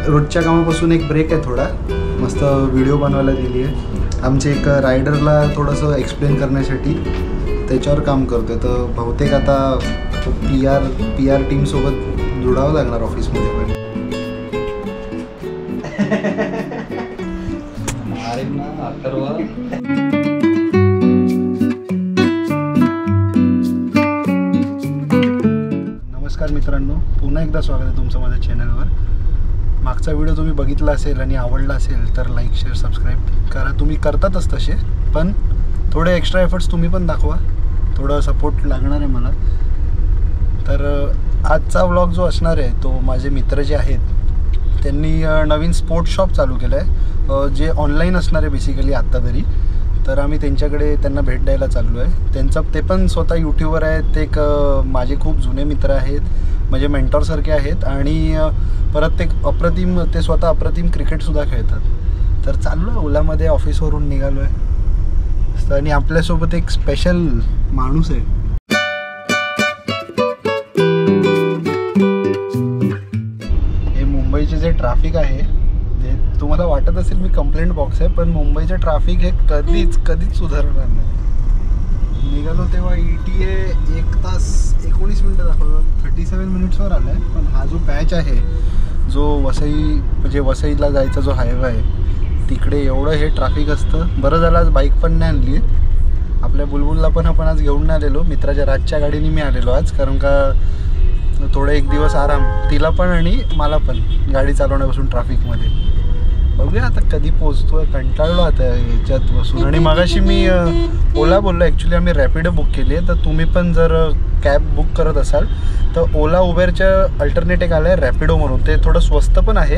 रोजच्या कामापासून एक ब्रेक आहे थोडा, मस्त व्हिडिओ बनवायला दिली आहे आमच्या एक रायडरला थोडंसं एक्सप्लेन करण्यासाठी, त्याच्यावर काम करतो आहे. तर बहुतेक आता पी आर टीमसोबत जोडावं लागणार ऑफिसमध्ये पण. नमस्कार मित्रांनो, पुन्हा एकदा स्वागत आहे तुमचं माझ्या चॅनलवर. मागचा व्हिडिओ तुम्ही बघितला असेल आणि आवडला असेल तर लाईक शेअर सबस्क्राईब करा. तुम्ही करतातच तसे, पण थोडे एक्स्ट्रा एफर्ट्स तुम्ही पण दाखवा, थोडं सपोर्ट लागणार आहे मला. तर आजचा व्लॉग जो असणार आहे तो माझे मित्र जे आहेत त्यांनी नवीन स्पोर्ट्स शॉप चालू केलं आहे, जे ऑनलाईन असणार आहे बेसिकली आत्ता तरी. तर आम्ही त्यांना भेट द्यायला चाललो आहे. ते पण स्वतः यूट्यूबर आहेत. ते एक माझे खूप जुने मित्र आहेत, म्हणजे मेंटॉरसारखे आहेत. आणि परत ते स्वतः अप्रतिम क्रिकेटसुद्धा खेळतात. तर चाललो आहे ओलामध्ये, ऑफिसवरून निघालो आहे. आणि आपल्यासोबत एक स्पेशल माणूस आहे. हे मुंबईचे जे ट्रॅफिक आहे ते तुम्हाला वाटत असेल मी कंप्लेंट बॉक्स आहे, पण मुंबईचे ट्रॅफिक हे कधीच सुधारणार नाही. निघालो तेव्हा ETA 1 तास 19 मिनटं दाखवतो, 37 मिनिट्सवर आला आहे. पण हा जो पॅच आहे जो वसईला जायचा जो हायवे आहे तिकडे एवढं हे ट्रॅफिक असतं. बरं झालं आज बाईक पण नाही आणली आहे. आपल्या बुलबुलला पण आपण आज घेऊन नाही आलेलो, मित्राच्या रातच्या गाडीने मी आलेलो आज, कारण का थोडं एक दिवस आराम तिला पण आणि मला पण गाडी चालवण्यापासून ट्रॅफिकमध्ये. बघूया आता कधी पोचतो आहे, कंटाळलो आता याच्यात बसून. आणि मगाशी मी ओला बोललो, ॲक्च्युली आम्ही रॅपिडो बुक केली आहे. तर तुम्ही पण जर कॅब बुक करत असाल तर ओला उबेरच्या अल्टरनेट एक आलं आहे रॅपिडो म्हणून. ते थोडं स्वस्त पण आहे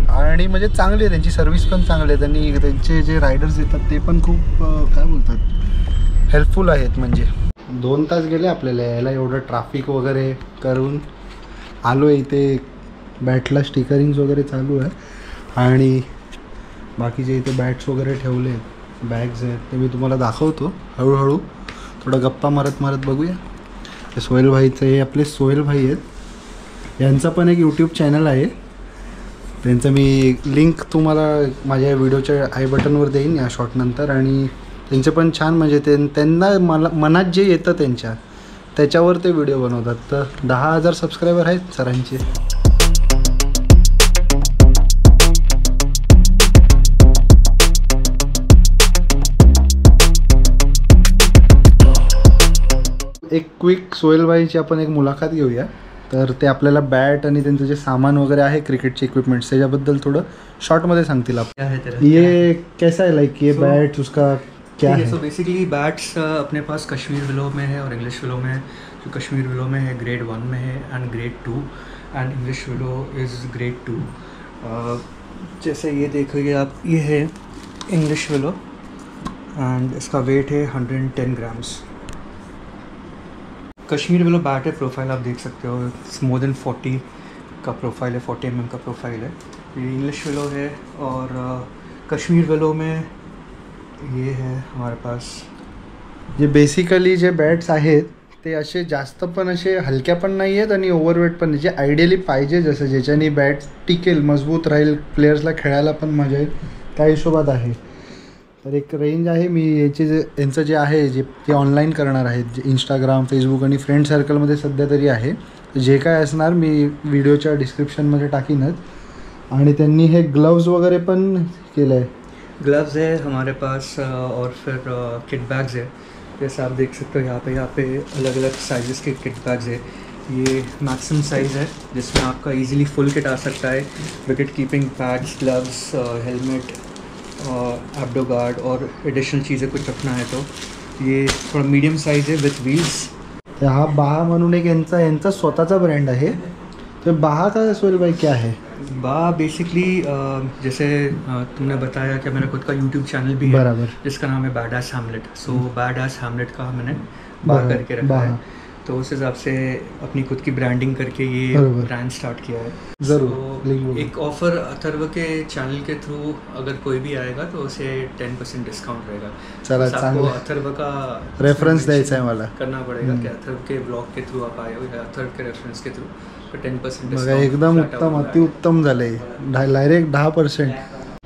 आणि म्हणजे चांगली आहे, त्यांची सर्व्हिस पण चांगली आहे. त्यांचे जे रायडर्स येतात ते पण खूप काय बोलतात हेल्पफुल आहेत. म्हणजे 2 तास गेले आपल्याला यायला, एवढं ट्रॅफिक वगैरे करून आलो आहे. इथे बॅटला स्टिकरिंग्स वगैरे चालू आहे आणि बाकीचे इथे बॅट्स वगैरे ठेवले आहेत, बॅग्स आहेत, ते मी तुम्हाला दाखवतो हळूहळू. थोडं गप्पा मारत बघूया. हे सोहेल भाईचं, हे आपले सोहेल भाई आहेत. यांचा पण एक यूट्यूब चॅनल आहे, त्यांचं मी लिंक तुम्हाला माझ्या व्हिडिओच्या आय बटनवर देईन या शॉर्टनंतर. आणि त्यांचे पण छान, म्हणजे त्यांना मनात जे येतं त्याच्यावर ते व्हिडिओ बनवतात. तर 10,000 सबस्क्रायबर आहेत सरांचे. एक क्विक सोहेलबाईची आपण एक मुलाखत घेऊया. तर ते आपल्याला बॅट आणि त्यांचं जे सामान वगैरे आहे क्रिकेटचे इक्विपमेंट्स त्याच्याबद्दल थोडं शॉर्टमध्ये सांगतील. ये कैसा है, लाइक ये बैट उसका क्या है? सो बेसिकली बैट्स अपने पास कश्मीर विलो में है और इंग्लिश विलो में है. जो कश्मीर विलो में है ग्रेड 1 में है एंड ग्रेड 2 एंड इंग्लिश विलो इज़ ग्रेड 2. जैसे ये देखिए आप, ये है इंग्लिश विलो एंड इसका वेट है 110 ग्राम्स. कश्मीर विलो बैट है, प्रोफाइल आप देख सकते हो, इट्स मोर देन 40 का प्रोफाइल है, 40 mm का प्रोफाइल है. ये इंग्लिश विलो है और कश्मीर विलो में ये है हमारे पास. जे बेसिकली जे बॅट्स आहेत ते असे जास्त पण असे हलक्या पण नाही आहेत आणि ओव्हरवेट पण नाही, जे आयडियली पाहिजे जसं ज्याच्याने बॅट टिकेल, मजबूत राहील, प्लेयर्सला खेळायला पण मजा येईल त्या हिशोबात आहे. तर एक रेंज आहे. मी यांचं जे आहे ते ऑनलाईन करणार आहेत, जे इंस्टाग्राम, फेसबुक आणि फ्रेंड सर्कलमध्ये सध्या तरी आहे. जे काय असणार मी व्हिडिओच्या डिस्क्रिप्शनमध्ये टाकीनच. आणि त्यांनी हे ग्लव्स वगैरे पण केलं आहे. ग्लव्स है हमारे पास और फिर किट बैग्स है. जैसे आप देख सकते हो यहाँ पे अलग अलग साइज़ के किट बैग्स है. ये मैक्सिमम साइज़ है जिसमें आपका इजीली फुल किट आ सकता है. Wicket keeping pads, gloves, helmet, Abdo guard और एडिशनल चीज़ें कुछ रखना है तो ये थोड़ा मीडियम साइज़ है विथ व्हील्स. हा बाहा म्हणून एक यांचा स्वतःचा ब्रँड आहे. तो बाहा का सोहेल भाई क्या है? बा बेसिकली जैसे तुमने बताया कि मेरा खुद का यूट्यूब चैनल भी है बराबर, जिसका नाम है bad S Hamlet. So bad S Hamlet का मैंने बा करके रखा है. तो उस हिसाब से अपनी खुद की ब्रांडिंग करके ये ब्रांड स्टार्ट किया है. ज़रूर. एक ऑफ़र अथर्व के चैनल के थ्रू अगर कोई भी आएगा तो उसे 10% डिस्काउंट रहेगा. चला, आपको अथर्व का रेफरेंस द्यायचा आहे मला, करना पड़ेगा कि अथर्व के ब्लॉग के थ्रू आप आए हो या अथर्व के रेफरेंस के थ्रू पे 10% बघा एकदम उत्तम अतिउत्तम झाले डायरेक्ट 10%.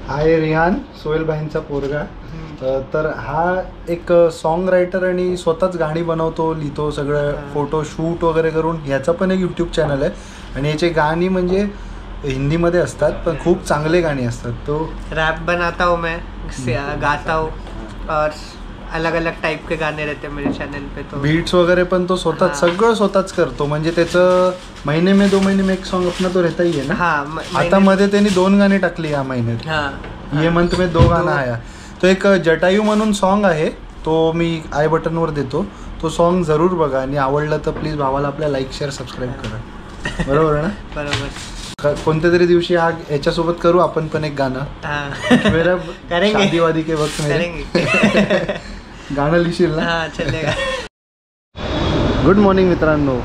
हाय रिहान, सोहेल भाईंचा पोरगा. तर हा एक सॉन्ग रायटर आणि स्वतःच गाणी बनवतो, लिहितो, सगळं फोटो शूट वगैरे करून. ह्याचा पण एक यूट्यूब चॅनल आहे आणि याचे गाणी म्हणजे हिंदीमध्ये असतात पण खूप चांगले गाणी असतात. तो रैप बनाता हूँ मैं, गाता हूँ और अलग अलग टाइप के गाने रहते हैं मेरे चैनल पे. तो बीट्स वगैरे पण तो स्वतःच सगळं स्वतःच करतो. म्हणजे त्याचं महीने में 2 महीने में एक सॉन्ग अपना तो रहता ही आहे ना. आता मध्ये त्यांनी 2 गाणी टाकली या महिन्यात. ये मंथ में 2 गाणं आया. तो एक जटायू म्हणून सॉन्ग आहे, तो मी आय बटनवर देतो. तो सॉन्ग जरूर बघा आणि आवडलं तर प्लीज भावाला आपल्या लाईक शेअर सबस्क्राईब करा. बरोबर ना? बरोबर. कोणत्या तरी दिवशी हा याच्यासोबत करू आपण पण एक गाणं. शादीवादी के वक्त गाणं लिहिशील ना? चलेगा. गुड मॉर्निंग मित्रांनो.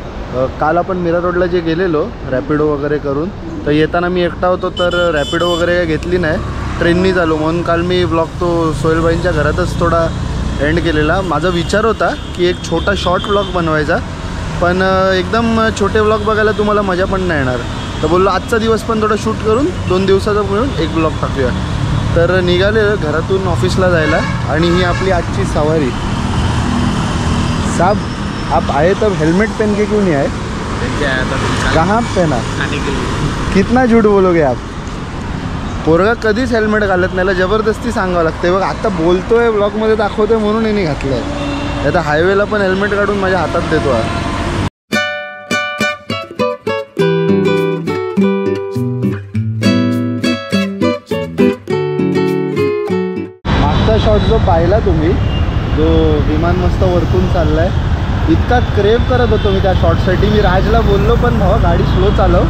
काल आपण मीरा रोडला जे गेलेलो रॅपिडो वगैरे करून, तर येताना मी एकटा होतो तर रॅपिडो वगैरे घेतली नाही, ट्रेननीच आलो. म्हणून काल मी ब्लॉग तो सोहेलबाईंच्या घरातच थोडा एंड केलेला. माझा विचार होता की एक छोटा शॉर्ट ब्लॉग बनवायचा, पण एकदम छोटे ब्लॉग बघायला तुम्हाला मजा पण नाही येणार. तर बोललो आजचा दिवस पण थोडं शूट करून 2 दिवसाचा मिळून एक ब्लॉग टाकूया. तर निघाले घरातून ऑफिसला जायला आणि ही आपली आजची सवारी. साहब आप आए तब हेलमेट पहन के क्यों नहीं आए? कहाँ पहना? कितना झूठ बोलोगे आप? पोरगा कधीच हेल्मेट घालत नाही, जबरदस्ती सांगावं लागते. बघ आता बोलतोय ब्लॉगमध्ये दाखवतोय म्हणून यांनी घातलं आहे. आता हायवेला पण हेल्मेट काढून माझ्या हातात देतो. मागचा शॉट जो पाहिला तुम्ही, जो विमान मस्त वरतून चाललाय, इतका क्रेव करत होतो मी त्या शॉटसाठी. मी राजला बोललो पण भावा गाडी स्लो चालव,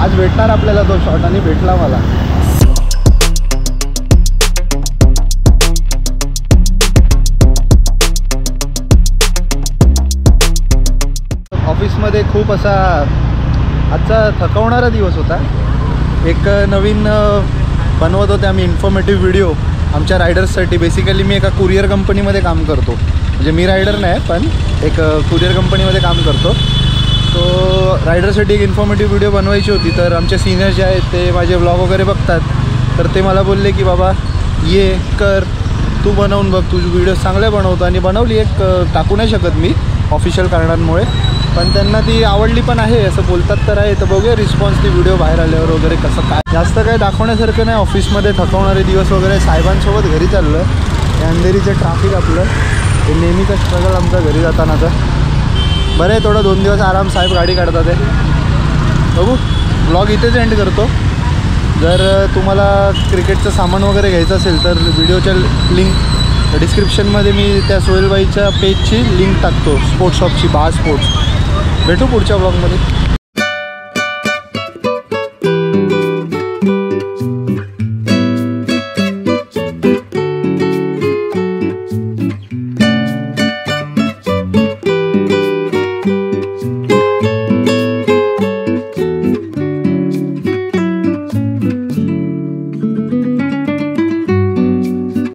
आज भेटणार आपल्याला तो शॉट, आणि भेटला मला. ऑफिसमध्ये खूप असा आजचा थकवणारा दिवस होता. एक नवीन बनवत होते आम्ही इन्फॉर्मेटिव्ह व्हिडिओ आमच्या रायडर्ससाठी. बेसिकली मी एका कुरिअर कंपनीमध्ये काम करतो, म्हणजे मी रायडर नाही पण एक कुरिअर कंपनीमध्ये काम करतो. तो रायडरसाठी एक इन्फॉर्मेटिव्ह व्हिडिओ बनवायची होती. तर आमचे सिनियर जे आहेत ते माझे व्लॉग वगैरे बघतात, तर ते मला बोलले की बाबा ये कर, तू बनवून बघ, तू व्हिडिओ चांगले बनवतो. आणि बनवली एक, टाकू नाही शकत मी ऑफिशियल कारणांमुळे, पण त्यांना ती आवडली पण आहे असं बोलतात तर आहे. तर बघूया रिस्पॉन्स ती व्हिडिओ बाहेर आल्यावर वगैरे कसं काय. जास्त काय दाखवण्यासारखं नाही. ऑफिसमध्ये थकवणारे दिवस वगैरे. साहेबांसोबत घरी चाललं आहे. अंधेरीचं ट्रॅफिक आपलं हे नेहमीचं स्ट्रगल आमचं घरी जातानाचं. बरं आहे थोडं 2 दिवस आराम, साहेब गाडी काढतात आहे. बघू ब्लॉग इथेच एंड करतो. जर तुम्हाला क्रिकेटचं सामान वगैरे घ्यायचं असेल तर व्हिडिओच्या लिंक डिस्क्रिप्शनमध्ये मी त्या सोहेलबाईच्या पेजची लिंक टाकतो, स्पोर्ट्स शॉपची, बहा स्पोर्ट्स. भेटू पुढच्या ब्लॉगमध्ये.